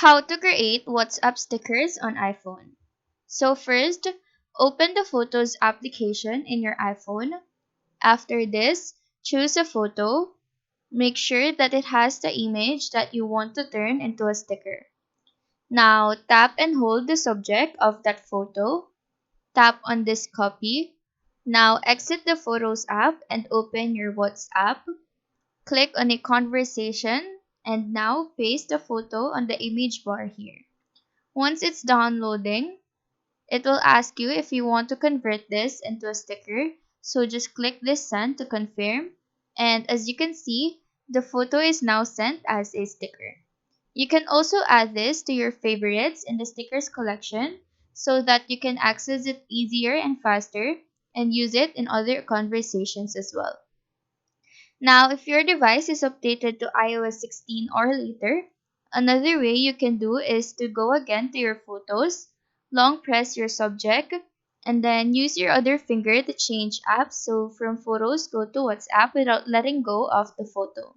How to create WhatsApp stickers on iPhone. So first, open the Photos application in your iPhone. After this, choose a photo. Make sure that it has the image that you want to turn into a sticker. Now, tap and hold the subject of that photo. Tap on this copy. Now, exit the Photos app and open your WhatsApp. Click on a conversation and now paste the photo on the image bar here. Once it's downloading, it will ask you if you want to convert this into a sticker. So just click this send to confirm. And as you can see, the photo is now sent as a sticker. You can also add this to your favorites in the stickers collection so that you can access it easier and faster and use it in other conversations as well. Now, if your device is updated to iOS 16 or later, another way you can do is to go again to your photos, long press your subject, and then use your other finger to change apps. So from photos, go to WhatsApp without letting go of the photo.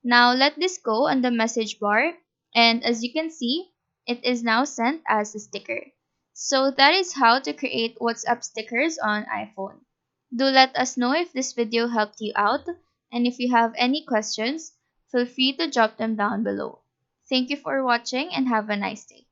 Now let this go on the message bar, and as you can see, it is now sent as a sticker. So that is how to create WhatsApp stickers on iPhone. Do let us know if this video helped you out, and if you have any questions, feel free to drop them down below. Thank you for watching and have a nice day.